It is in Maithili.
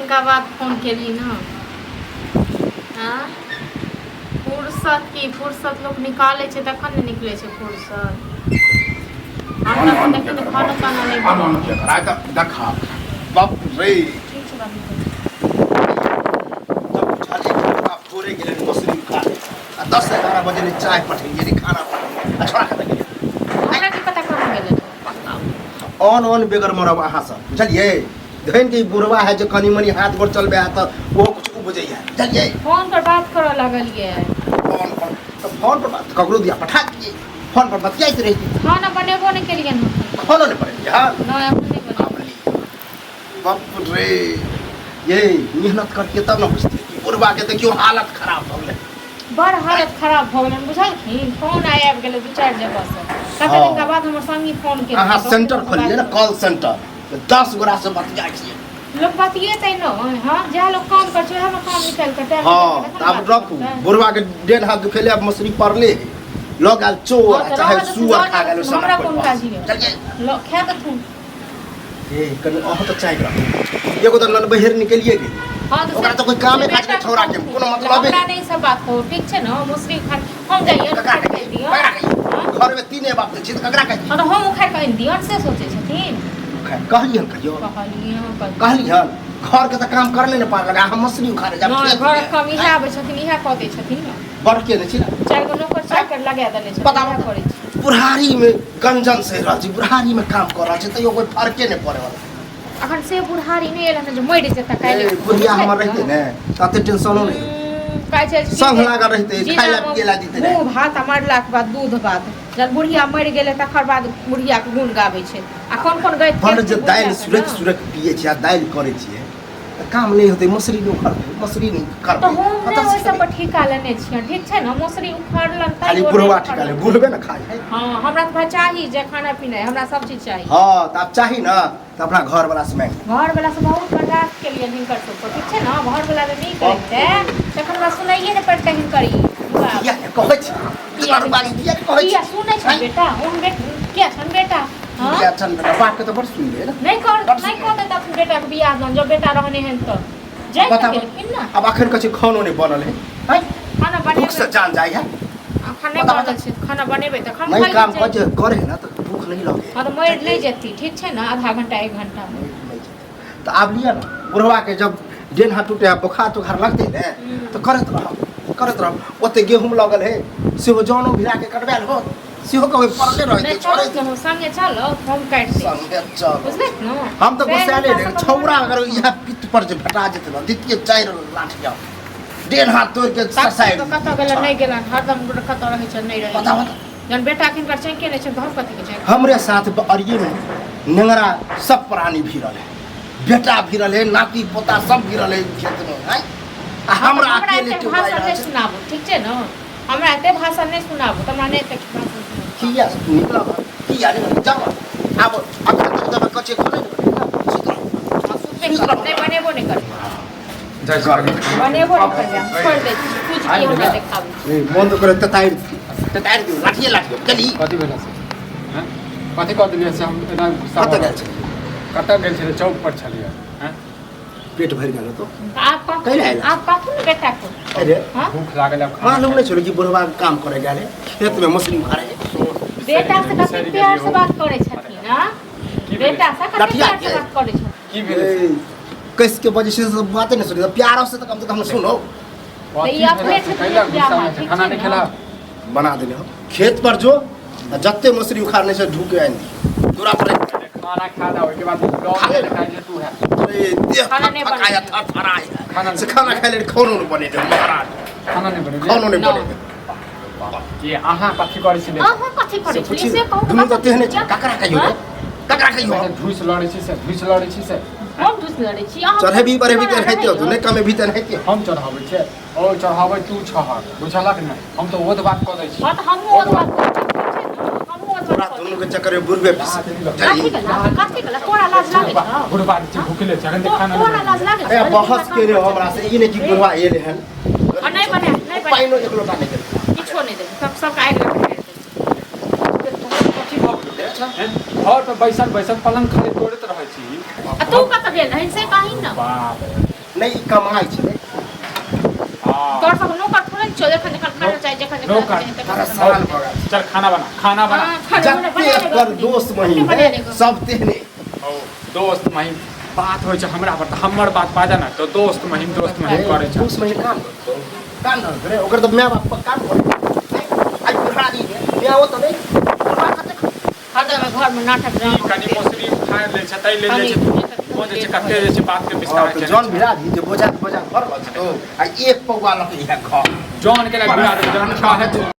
दिनका बाद फोन केली ना। हाँ फुर्सत की फुर्सत लोग निकाले छे तखन ने निकले छे फुर्सत। हम तो देखिन खाना खाना नहीं अन के कराय त देखा बाप रे ठीक छे बाबू। जब छाले का पूरे गेले मसरी खा 10-11 बजे ने चाय पठेलिए रे खाना पठेलिए छोड़ा खा गेले हमरा की पता कहां गेले ऑन बेगर मरब अहाँ सब बुझलिए धन के बुढ़वा है जो कनी मनी हाथ गोड़ चलबे है तो वो कुछ बुझै है बुझलिए फोन पर बात करे लगलिए। फोन पर बात ककरो दिया पठा दिए फोन पर बतियाइत रही खाना बनेबो नहीं केलिए ना। खाना नहीं पड़े यार ना अपन नहीं बने। बाप रे ये मेहनत करके तब ना बुझते कि बुढ़वा के देखियो हालत खराब हो गए बड़ हालत खराब भ गेलन बुझलखिन। फोन आबि गेलै 2-4 जगह से कते दिन के बाद हमर संगी फोन केलकै। अहाँ सेंटर खोलिए ना कॉल सेंटर 10 गोरा से बतिया छिए लोग बतिएतै न। हां जे लोग काम कर छै हम काम निकाल के टाइम। हां अब रखू बुढ़वा के डेढ़ हाथ दुखेले अब मछली पड़ले लोग आल चोर चाहे सुअर खा गेलो सब हमरा कोन काजी है चलिए लोग खा के थू ए कनी अह तो चाय रखू एगो तो नन बहिर निकलिए गेल हां तो ओकरा तो कोई कामे काज के छोड़ा के कोनो मतलब हमरा नहीं सब बात हो ठीक छै न। मुसरी खा हम जाइए ककरा कहि दियो घर में तीने बाप छै त ककरा कहि हां तो हम उखाड़ कहि दियो से सोचे छथिन कहलियन कहियो कहलियन घर के त काम करले न पार लगा हम मछली उखाड़े जा ना घर कम इहा आबै छथिन इहा क दै छथिन न। बड़ के ने छी ना 4 गो नौकर चाकर लगा देने छथिन पता इहा करै छी। बुढ़ारी में गंजन से रह छी बुढ़ारी में काम कर रहा छै त यो कोई फर्के नहीं पड़े वाला अखन से बुढ़ारी नहीं एला न जो मरि जेता काल्हि बुढ़िया हमर रहते ने ताते टेंशनो नहीं काय छै संग लगा रहते खाइला पियला दीते मुंह भात मरला के बाद दूध भात जब बुढ़िया मरि गेलै तकर बाद बुढ़िया के गुण गाबै छै। आ कोन कोन गइत बड़ जे दाल सुरक पिए छी आ दाल करे छी काम नहीं होते मछली नहीं उखाड़ते मछली नहीं कर तो हम ने ओइ सब पर ठिका लेने छियै ठीक छै न। मछली उखाड़लन त खाली बुढ़वा ठिका ले बुढ़बे न खाए हां हमरा त चाही जे खाना पीना हमरा सब चीज चाही। हां त अब चाही न त अपना घर वाला से मांग घर वाला से बहुत बर्दाश्त के लिए हिनकर सब ठीक छै न। घर वाला ने नहीं करते तखन हमरा सुनाइए न पड़ते हिनकर या कहै छी तोर बारी या कहै छी सुनै छै बेटा उन बेटा क्या छन बेटा हां या छन बेटा बात के तो बड़ सुन ले ना नहीं कर दे त बेटा के बियाह जन जब बेटा रहने हैं तो जय केलखिन ना। अब आखिर कछु खानो नहीं बनल है खाना बने भूख से जान जाए है खाना बनल छै खाना बनेबै त हम नहीं काम करे ना तो भूख नहीं लगे हां तो मर नहीं जेती ठीक छै ना आधा घंटा 1 घंटा में तो अब लिया ना बुढ़वा के जब डेन हाथ टूटे बुखार तो घर लगते ने तो करत रह ओते गेहूं लगल है सेहो जानो भिरा के कटबैल हो सेहो कबे पड़ले रहते छोड़े हम संगे चलो हम काट दे संगे चल बुझले न। हम तो गुस्साले रे छौरा अगर यहां पित्त पर जे फटा जेते न दितिए 4 लाठ जाओ डेन हाथ तोड़ के साइड तो कत गेल नहीं गेल हरदम कत रहे छ नहीं रहे बता जन बेटा किन कर चैन के ने छ घर कथि के छै हमरे साथ अरिये में नंगरा सब प्राणी भिरल है बेटा भिरल है नाती पोता सब भिरल है खेत में है हमरा अकेले के भाषण नहीं सुनाबो ठीक छै न। हमरा एते भाषण नहीं सुनाबो हमरा नहीं तक भाषण किया निकला किया नहीं जाओ अब जब कच्चे खोले नहीं बनेबो नहीं कर जय स्वामी बनेबो नहीं कर छोड़ दे कुछ की हमरा देखाबो बंद करे तताइर दियो लाठिए चली कथी भेला से हैं कथी कह देलिए से हम एना गुस्सा कत गेल छै कत गेल छले चौक पर छलिए हैं पेट भर गेल तो आप काटू न बेटा को अरे भूख लागल अब मालूम नहीं छोड़ कि बुढ़वा काम करे गेले खेत में मछली उखाड़े बेटा से कते प्यार से बात करे छथिन ना बेटा से कते प्यार से बात करे छथिन की भेले कैसे के वजह से बातें नहीं सुनी प्यार से तो कम से कम सुनो ये अपने से खाना नहीं खेला बना देने हो खेत पर जो जत्ते मछली उखाड़ने से ढूके आएंगी दूरा पर खाना खा दा के बाद लौट खाई जे तू है अरे देख खाना नहीं पकाया था फराई से खाना खाए ले कोनो न बने दे महाराज खाना नहीं बने कोनो नहीं बने दे ये आहा कथी करे छी आहा कथी करे छी से कहू दुनु तो तेहने ककरा कहियो धुइस लड़े छी से हम दुस लड़े छी आहा चढ़े भी परे भी रहते हो नहीं कमे भीतर रहते हम चढ़ाबै छै ओ चढ़ाबै तू छह बुझलक नै हम तो ओद बात क दै छी बात हम ओद बात हम ओद पूरा दुनु के चक्कर में बुरबे काठी गला तोरा लाज लागे बुढ़बा छै भूखले छै अखन खाना तोरा लाज लागे ए बहस के रे हमरा से ई ने की बुढ़वा एले हन नहीं बने पाइनो एक लोटा नहीं दे किछो नहीं दे सब आइ लग कथी भऽ गेलै घर पर बैसल पलंग खाली तोड़ैत रहै छी तू कत गेल है से कहीं ना बाप नहीं कमाई छे तोर सब नौकर थोड़े छो जखन खाना चाहिए जखन नौकर। तारा साल भगा चल खाना बना जत्ते पर दोस्त महीन है सब तेहने ओ दोस्त महिम बात होइ छै हमरा पर त हमर बात बाजा ना तो दोस्त महिम करे छै दोस्त महीन काम करे ओकर तो मैं बाप काम करे आज बुढ़ारी है मैं वो तो नहीं हरदम घर में नाटक ड्रामा कनी मोसरी खाए ले छै तै ले ले छै ओ जे छै कते जे छै बात के विस्तार छै जौन भिड़ा दी जे बोझा घर लग तो आ एक पौवा लक इहा घर जॉन के लग बिरा दे जॉन खा है